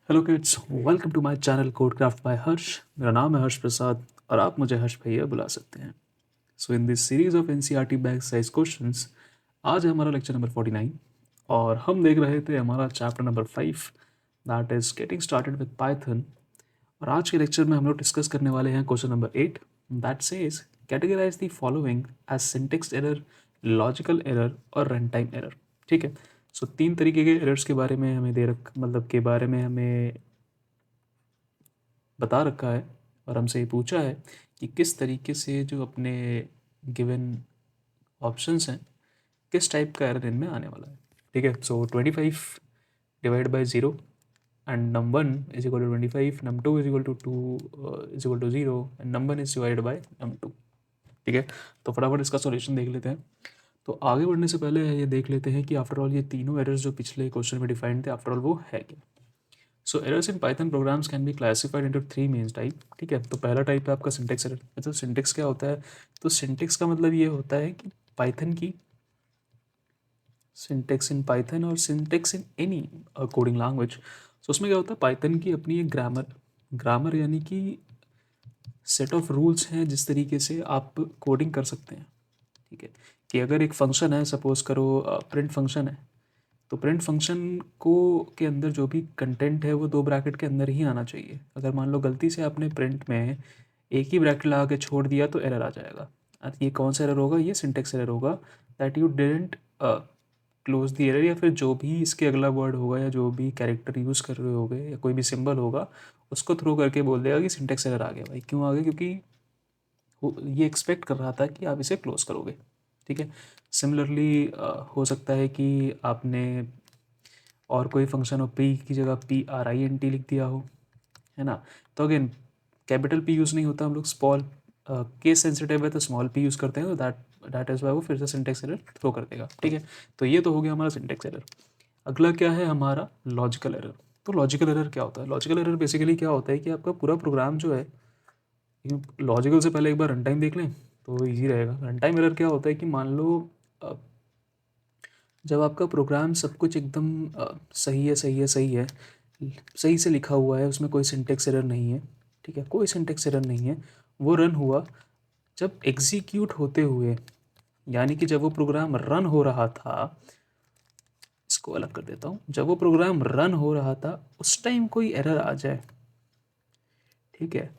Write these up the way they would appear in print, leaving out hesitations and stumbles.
Hello kids, welcome to my channel CodeCraft by Harsh. मेरा नाम है हर्ष प्रसाद और आप मुझे हर्ष भैया बुला सकते हैं। So in this series of NCERT bag size questions, आज है हमारा लेक्चर नंबर 49 और हम देख रहे थे हमारा chapter number 5, that is getting started with Python. और आज के लेक्चर में हम लोग डिस्कस करने वाले हैं question number 8, that says categorise the following as syntax error, logical error और रन टाइम एरर। ठीक है। सो तीन तरीके के एरर्स के बारे में हमें के बारे में हमें बता रखा है और हमसे ये पूछा है कि किस तरीके से जो अपने गिवन ऑप्शंस हैं, किस टाइप का एरर इनमें आने वाला है। ठीक है। So 25 divide by 0 and num 1 is equal to 25, num 2 is equal to 2 is equal to 0 and num 1 is divide by num 2। ठीक है। तो फटाफट इसका सॉल्यूशन देख लेते हैं। तो आगे बढ़ने से पहले ये देख लेते हैं कि आफ्टर ऑल ये तीनों एरर्स जो पिछले क्वेश्चन में डिफाइंड थे, आफ्टर ऑल वो है क्या। So errors in Python programs can be classified into three main type. ठीक है। तो पहला टाइप है आपका सिंटेक्स एरर। तो सिंटेक्स क्या होता है? तो सिंटेक्स का मतलब ये होता है कि पाइथन की सिंटेक्स इन पाइथन और syntax in any coding language. So उसमें क्या होता है, पाइथन की अपनी एक ग्रामर ग्रामर यानी कि सेट ऑफ रूल्स हैं जिस तरीके से आप कोडिंग कर सकते हैं। ठीक है। कि अगर एक फंक्शन है, सपोज करो प्रिंट फंक्शन है, तो प्रिंट फंक्शन को के अंदर जो भी कंटेंट है वो दो ब्रैकेट के अंदर ही आना चाहिए। अगर मान लो गलती से आपने प्रिंट में एक ही ब्रैकेट लगा के छोड़ दिया तो एरर आ जाएगा। ये कौन सा एरर होगा? ये सिंटेक्स एरर होगा, that you didn't close the error, या फिर जो भी इसके अगला वर्ड होगा या जो भी कैरेक्टर यूज़ कर रहे होगे या कोई भी सिंबल होगा उसको थ्रो करके बोल देगा कि सिंटेक्स एरर आ गया। भाई क्यों आ गया? क्योंकि ये एक्सपेक्ट कर रहा था कि आप इसे क्लोज करोगे। ठीक है। सिमिलरली हो सकता है कि आपने और कोई फंक्शन हो, पी की जगह PRINT लिख दिया हो, है ना। तो अगेन कैपिटल पी यूज़ नहीं होता, हम लोग स्मॉल केस सेंसिटिव है तो स्मॉल पी यूज़ करते हैं। तो दैट इज़ वाई वो फिर से सिंटेक्स एरर थ्रो कर देगा। ठीक है। तो ये तो हो गया हमारा सिंटेक्स एरर। अगला क्या है हमारा? Logical error. तो लॉजिकल एरर क्या होता है? लॉजिकल एरर बेसिकली क्या होता है कि आपका पूरा प्रोग्राम जो है, लॉजिकल से पहले एक बार रन टाइम देख लें तो इजी रहेगा। रन टाइम एरर क्या होता है कि मान लो अ, जब आपका प्रोग्राम सब कुछ एकदम सही है सही है सही है, सही से लिखा हुआ है, उसमें कोई सिंटेक्स एरर नहीं है। ठीक है। कोई सिंटेक्स एरर नहीं है, वो रन हुआ। जब एग्जीक्यूट होते हुए, यानी कि जब वो प्रोग्राम रन हो रहा था, इसको अलग कर देता हूँ, जब वो प्रोग्राम रन हो रहा था उस टाइम कोई एरर आ जाए, ठीक है,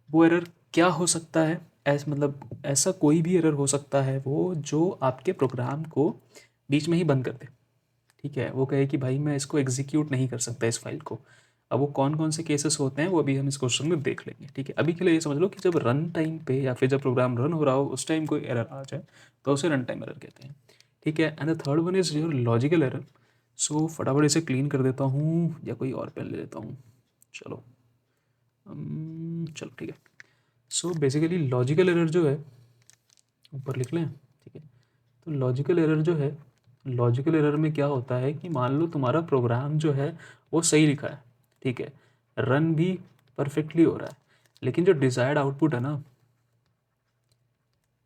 वो एरर क्या हो सकता है? ऐसा कोई भी एरर हो सकता है वो जो आपके प्रोग्राम को बीच में ही बंद कर दे। ठीक है। वो कहे कि भाई मैं इसको एग्जीक्यूट नहीं कर सकता इस फाइल को। अब वो कौन कौन से केसेस होते हैं वो अभी हम इस क्वेश्चन में देख लेंगे। ठीक है। अभी के लिए ये समझ लो कि जब रन टाइम पे या फिर जब प्रोग्राम रन हो रहा हो उस टाइम कोई एरर आ जाए तो उसे रन टाइम एरर कहते हैं। ठीक है। And the third one is your logical error. So फटाफट इसे क्लीन कर देता हूँ या कोई और पेन ले लेता हूँ। चलो चलो ठीक है। सो बेसिकली लॉजिकल एरर जो है, ऊपर लिख लें। ठीक है। तो लॉजिकल एरर जो है, लॉजिकल एरर में क्या होता है कि मान लो तुम्हारा प्रोग्राम जो है वो सही लिखा है, ठीक है, रन भी परफेक्टली हो रहा है, लेकिन जो डिज़ायर्ड आउटपुट है ना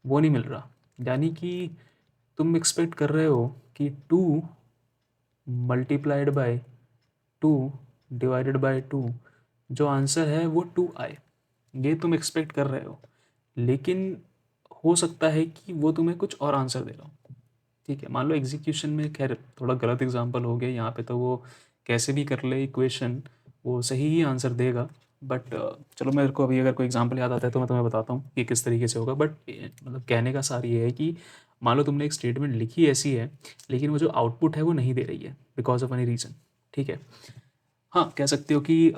वो नहीं मिल रहा। यानी कि तुम एक्सपेक्ट कर रहे हो कि 2 मल्टीप्लाइड बाय 2 डिवाइडेड बाय 2, जो आंसर है वो 2 आए, ये तुम एक्सपेक्ट कर रहे हो। लेकिन हो सकता है कि वो तुम्हें कुछ और आंसर दे रहा हो। ठीक है। मान लो एग्जीक्यूशन में, खैर थोड़ा गलत एग्जांपल हो गया यहाँ पे, तो वो कैसे भी कर ले इक्वेशन वो सही ही आंसर देगा। बट चलो मेरे को अभी अगर कोई एग्जांपल याद आता है तो मैं तुम्हें बताता हूँ कि किस तरीके से होगा। बट मतलब कहने का सार ये है कि मान लो तुमने एक स्टेटमेंट लिखी ऐसी है, लेकिन वो जो आउटपुट है वो नहीं दे रही है बिकॉज ऑफ एनी रीज़न। ठीक है। हाँ, कह सकते हो कि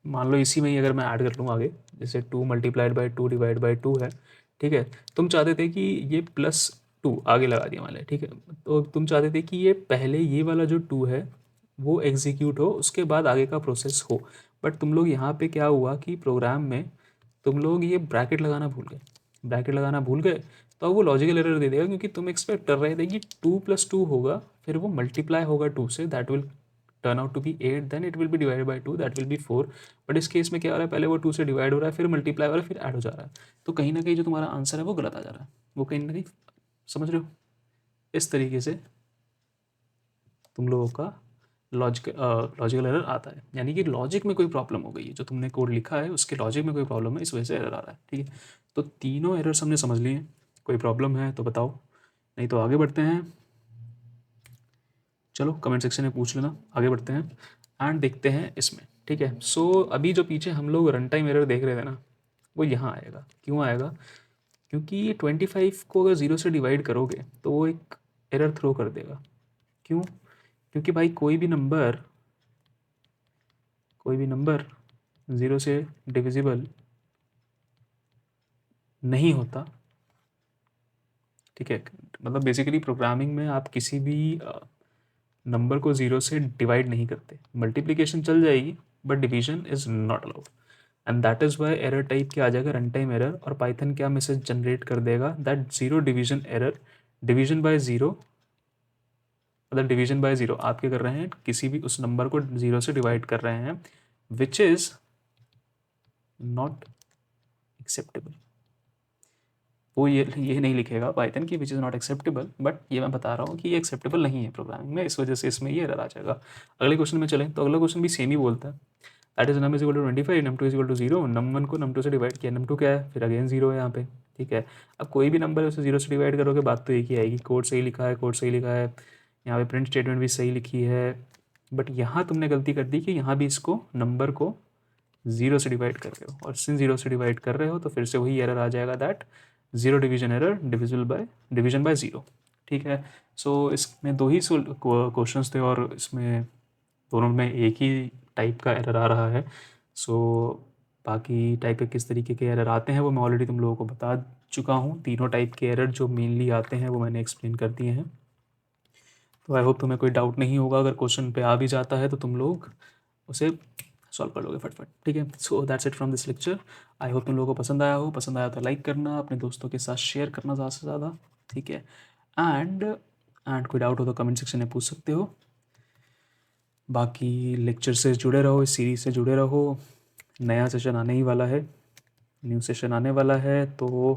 मान लो इसी में ही अगर मैं ऐड कर लूँ आगे, जैसे 2 मल्टीप्लाइड बाई 2 डिवाइड बाई 2 है। ठीक है। तुम चाहते थे कि ये +2 आगे लगा दिया मान लिया। ठीक है। तो तुम चाहते थे कि ये पहले ये वाला जो 2 है वो एग्जीक्यूट हो, उसके बाद आगे का प्रोसेस हो। बट तुम लोग यहाँ पे क्या हुआ कि प्रोग्राम में तुम लोग ये ब्रैकेट लगाना भूल गए। ब्रैकेट लगाना भूल गए तो अब वो लॉजिकल एरर दे देगा, क्योंकि तुम एक्सपेक्ट कर रहे थे कि 2 + 2 होगा, फिर वो मल्टीप्लाई होगा 2 से, that will turn out to be 8, then it will be divided by 2, that will be 4। But इस केस में क्या हो रहा है, पहले वो 2 से डिवाइड हो रहा है, फिर मल्टीप्लाई हो रहा है, फिर ऐड हो जा रहा है। तो कहीं ना कहीं जो तुम्हारा आंसर है वो गलत आ जा रहा है। वो कहीं ना कहीं, समझ रहे हो? इस तरीके से तुम लोगों का लॉजिकल एरर आता है, यानी कि लॉजिक में कोई प्रॉब्लम हो गई है, जो तुमने कोड लिखा है उसके लॉजिक में कोई प्रॉब्लम है, इस वजह से एरर आ रहा है। ठीक है, तो तीनों एरर्स हमने समझ लिए। कोई प्रॉब्लम है तो बताओ, नहीं तो आगे बढ़ते हैं। चलो कमेंट सेक्शन में पूछ लेना, आगे बढ़ते हैं एंड देखते हैं इसमें। ठीक है, सो अभी जो पीछे हम लोग रन टाइम एरर देख रहे थे ना, वो यहाँ आएगा। क्यों आएगा? क्योंकि ये 25 को अगर 0 से डिवाइड करोगे तो वो एक एरर थ्रो कर देगा। क्यों? क्योंकि भाई कोई भी नंबर 0 से डिविजिबल नहीं होता। ठीक है, मतलब बेसिकली प्रोग्रामिंग में आप किसी भी नंबर को 0 से डिवाइड नहीं करते। मल्टीप्लिकेशन चल जाएगी but division is not allowed, and that is why error type क्या आ जाएगा, रन टाइम एरर। और पाइथन क्या मैसेज जनरेट कर देगा, that zero division error, division by zero, मतलब डिवीजन बाय ज़ीरो आप क्या कर रहे हैं, किसी भी उस नंबर को 0 से डिवाइड कर रहे हैं, विच इज़ नॉट एक्सेप्टेबल। वो ये नहीं लिखेगा पाइथन की which is not acceptable, but ये मैं बता रहा हूँ कि ये एक्सेप्टेबल नहीं है प्रोग्रामिंग में, इस वजह से इसमें ये एरर आ जाएगा। अगले क्वेश्चन में चलें तो अगला क्वेश्चन भी सेम ही बोलता है, that is num is equal to 25, num two is equal to 0, num one को नम टू से डिवाइड किया, नम टू क्या है, फिर अगेन 0 है यहाँ पे। ठीक है, अब कोई भी नंबर है उसे 0 से डिवाइड करोगे बात तो एक ही आएगी, कोड सही लिखा है, कोड सही लिखा है, यहाँ पे प्रिंट स्टेटमेंट भी सही लिखी है, बट यहाँ तुमने गलती कर दी कि यहाँ भी इसको नंबर को 0 से डिवाइड कर रहे हो, और सिंस 0 से डिवाइड कर रहे हो तो फिर से वही एरर आ जाएगा, that zero division error, division by zero. ठीक है, सो इसमें दो ही क्वेश्चंस थे और इसमें दोनों में एक ही टाइप का एरर आ रहा है। सो बाकी टाइप के किस तरीके के एरर आते हैं वो मैं ऑलरेडी तुम लोगों को बता चुका हूँ। तीनों टाइप के एरर जो मेनली आते हैं वो मैंने एक्सप्लेन कर दिए हैं। तो आई होप तुम्हें कोई डाउट नहीं होगा, अगर क्वेश्चन पे आ भी जाता है तो तुम लोग उसे सॉल्व कर लोगे फटफट। ठीक है, so that's it from this lecture. I hope तुम लोगों को पसंद आया हो, पसंद आया तो लाइक करना, अपने दोस्तों के साथ शेयर करना ज़्यादा से ज़्यादा। ठीक है, एंड कोई डाउट हो तो कमेंट सेक्शन में पूछ सकते हो। बाकी लेक्चर से जुड़े रहो, इस सीरीज से जुड़े रहो, नया सेशन आने ही वाला है, न्यू सेशन आने वाला है, तो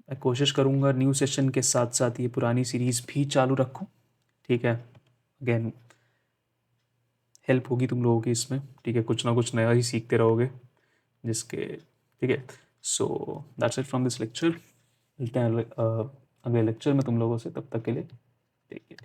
मैं कोशिश करूँगा न्यू सेशन के साथ साथ ये पुरानी सीरीज़ भी चालू रखूँ। ठीक है, अगेन हेल्प होगी तुम लोगों की इसमें। ठीक है, कुछ ना कुछ नया ही सीखते रहोगे जिसके। ठीक है, so that's it from this lecture. मिलते हैं अगले लेक्चर में तुम लोगों से, तब तक के लिए टेक केयर।